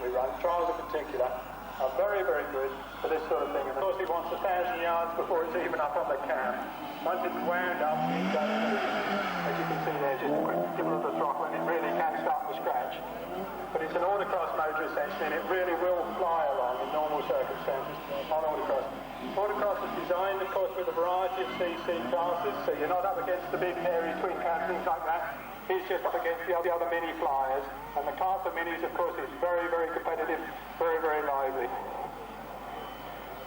we run, trials in particular, are very, very good for this sort of thing. And of course, he wants 1,000 yards before it's even up on the cam. Once it's wound up, it goes, as you can see there, just a quick give it the throttle, and it really can start to scratch. But it's an autocross motor essentially, and it really will fly along in normal circumstances on autocross. Autocross is designed, of course, with a variety of CC classes, so you're not up against the big hairy twin cam, things like that. He's just up against the other mini flyers, and the class of minis, of course, is very, very competitive, very, very lively.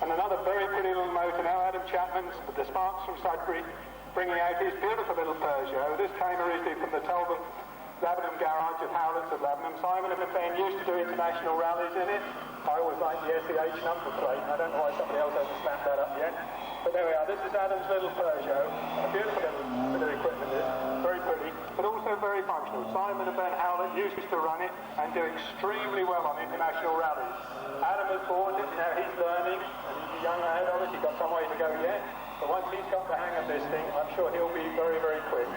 And another very pretty little motor now, Adam Chapman's, the Sparks from Sudbury, bringing out his beautiful little Peugeot. This came originally from the Talbot Lavenham garage of Howlett's of Lavenham. Simon and Ben used to do international rallies in it. I always like the SEH number plate. I don't know why somebody else hasn't snapped that up yet. But there we are. This is Adam's little Peugeot. A beautiful little bit of equipment this. Very pretty, but also very functional. Simon and Ben Howlett used to run it and do extremely well on international rallies. Adam has bought it. Now he's learning. And he's a young lad, obviously got some way to go yet. But once he's got the hang of this thing, I'm sure he'll be very, very quick.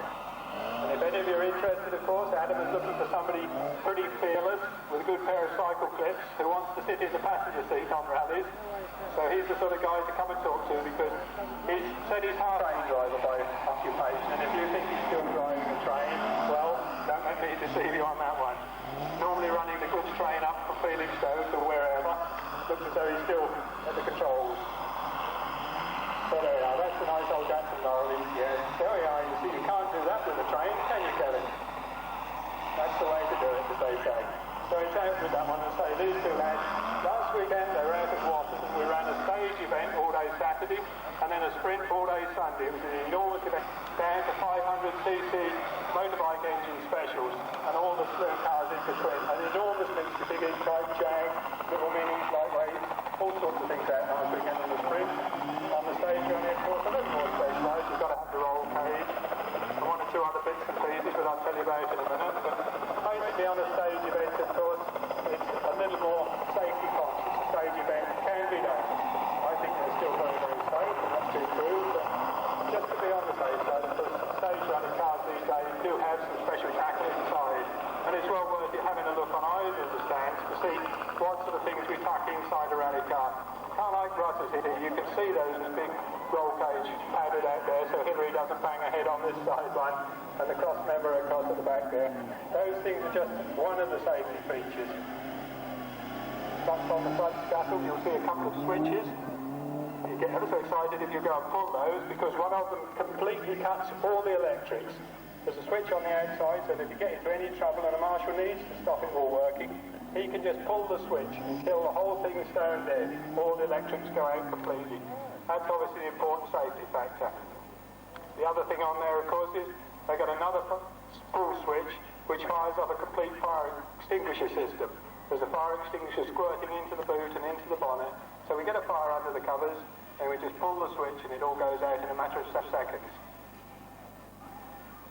And if any of you are interested, of course, Adam is looking for somebody pretty fearless with a good pair of cycle clips who wants to sit in the passenger seat on rallies. So he's the sort of guy to come and talk to, because he's said he's half train driver by occupation. And if you think he's still driving a train, well, don't let me deceive you on that one. Normally running the goods train up from Felixstowe to wherever, looks as though he's still at the controls. So there we are, that's the nice old Jackson lorry. Yes, there we are. You see, you can't do that with a train, can you, Kevin? That's the way to do it, as they say. So it's out with that one, and say, these two lads, last weekend they were out at Watford. We ran a stage event all day Saturday, and then a sprint all day Sunday. It was an enormous event, down to 500cc motorbike engine specials, and all the slew cars in between. An enormous mixture, big E-type, Jag, little minis, lightweight, all sorts of things out last weekend in the sprint. On the stage running, of course, a little more specialised. You've got to have the roll cage and one or two other bits and pieces that I'll tell you about in a minute. But basically on a stage event, of course, it's a little more safety conscious. A stage event can be done. I think they're still very, very safe, and that's too true. But just to be on the safe side, of course, stage running cars these days do have some special tackle inside. And it's well worth it having a look on either of the stands to see what sort of things we tuck inside a rally car. Car like Russ's here, you can see those big roll cage padded out there, so Hillary doesn't bang her head on this sideline, and the cross member across at the back there. Those things are just one of the safety features. Back on the front scuttle, you'll see a couple of switches. You get ever so excited if you go and pull those, because one of them completely cuts all the electrics. There's a switch on the outside, so that if you get into any trouble and a marshal needs to stop it all working, he can just pull the switch until the whole thing is stone dead. All the electrics go out completely. That's obviously an important safety factor. The other thing on there, of course, is they've got another spool switch which fires up a complete fire extinguisher system. There's a fire extinguisher squirting into the boot and into the bonnet. So we get a fire under the covers, and we just pull the switch and it all goes out in a matter of seconds.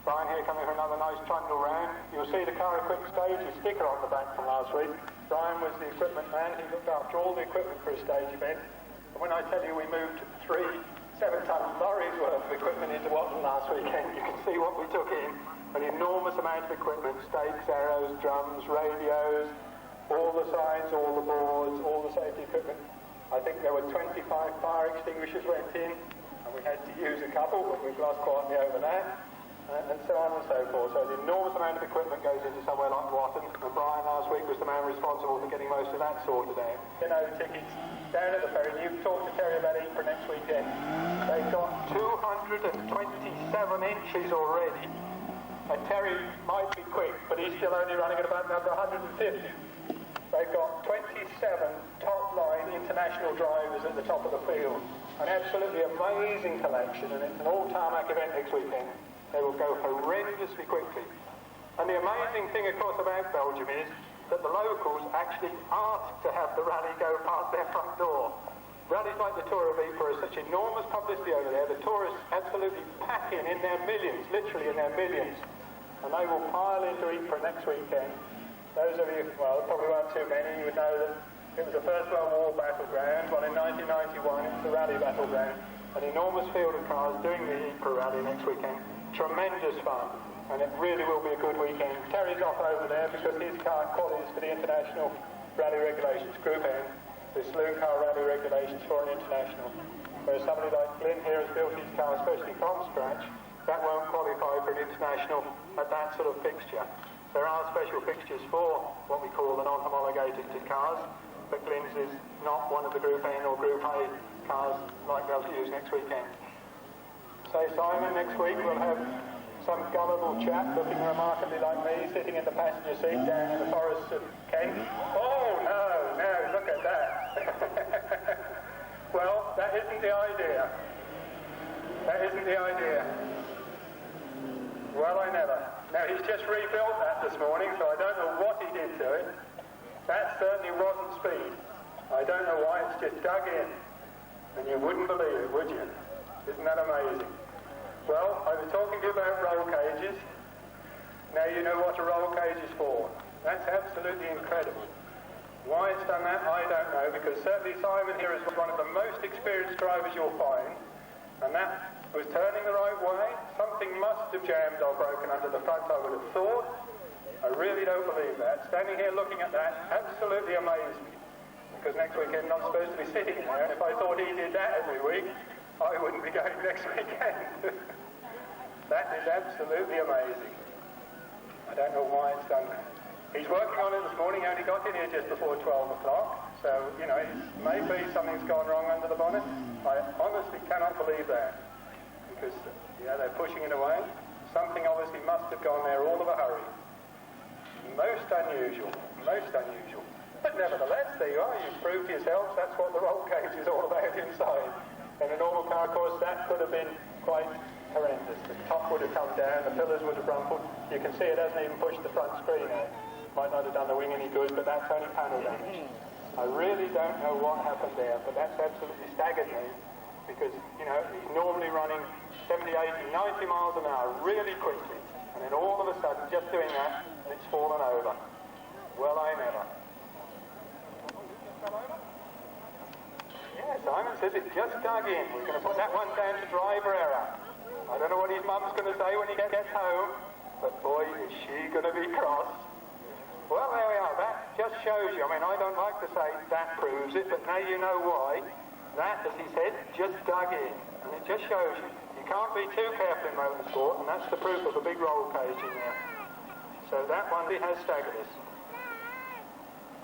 Brian here coming for another nice trundle round. You'll see the car equipment stage, a sticker on the back from last week. Brian was the equipment man. He looked after all the equipment for a stage event. And when I tell you we moved 3 7-ton lorries worth of equipment into Watton last weekend, you can see what we took in. An enormous amount of equipment, stakes, arrows, drums, radios, all the signs, all the boards, all the safety equipment. I think there were 25 fire extinguishers went in, and we had to use a couple, but we've lost quietly over that. And so on and so forth. So an enormous amount of equipment goes into somewhere like Watton, and Brian last week was the man responsible for getting most of that sorted out. You know, tickets down at the ferry. You talked to Terry about it for next weekend. They've got 227 entries already, and Terry might be quick, but he's still only running at about number 150. They've got 27 top-line international drivers at the top of the field. An absolutely amazing collection, and it's an all-tarmac event next weekend. They will go horrendously quickly. And the amazing thing, of course, about Belgium is that the locals actually ask to have the rally go past their front door. Rallies like the Tour of Ypres are such enormous publicity over there. The tourists absolutely pack in their millions, literally in their millions. And they will pile into Ypres next weekend. Those of you, well, probably weren't too many, you would know that it was the First World War battleground. Well, in 1991, it was the rally battleground. An enormous field of cars doing the Ypres rally next weekend. Tremendous fun, and it really will be a good weekend. Terry's off over there because his car qualifies for the international rally regulations, Group N, the saloon car rally regulations for an international. Whereas somebody like Glyn here has built his car especially from scratch, that won't qualify for an international at that sort of fixture. There are special fixtures for what we call the non-homologated cars, but Glyn's is not one of the Group N or Group A cars like they'll use next weekend. So Simon, next week we'll have some gullible chap looking remarkably like me sitting in the passenger seat down in the forests of Kent. Oh no, look at that. Well, that isn't the idea. That isn't the idea. Well, I never. Now, he's just rebuilt that this morning, so I don't know what he did to it. That certainly wasn't speed. I don't know why, it's just dug in. And you wouldn't believe it, would you? Isn't that amazing? Well, I was talking to you about roll cages. Now you know what a roll cage is for. That's absolutely incredible. Why it's done that, I don't know, because certainly Simon here is one of the most experienced drivers you'll find, and that was turning the right way. Something must have jammed or broken under the front, I would have thought. I really don't believe that. Standing here looking at that absolutely amazed me, because next weekend I'm supposed to be sitting there, and if I thought he did that every week, I wouldn't be going next weekend. That is absolutely amazing. I don't know why it's done that. He's working on it this morning. He only got in here just before 12 o'clock. So, you know, maybe something's gone wrong under the bonnet. I honestly cannot believe that. Because, yeah, they're pushing it away. Something obviously must have gone there all of a hurry. Most unusual. Most unusual. But nevertheless, there you are. You've proved to yourselves that's what the roll cage is all about inside. In a normal car, of course, that could have been quite horrendous. The top would have come down, the pillars would have rumpled. You can see it hasn't even pushed the front screen out. Might not have done the wing any good, but that's only panel damage. I really don't know what happened there, but that's absolutely staggered me, because, you know, he's normally running 70, 80, 90 miles an hour really quickly, and then all of a sudden, just doing that, it's fallen over. Well, I never. Yeah, Simon says it just dug in. We're going to put that one down to driver error. I don't know what his mum's going to say when he gets home, but boy, is she going to be cross. Well, there we are. That just shows you. I mean, I don't like to say that proves it, but now you know why. That, as he said, just dug in. And it just shows you. You can't be too careful in motorsport, and that's the proof of a big roll cage in there. So that one has staggered us.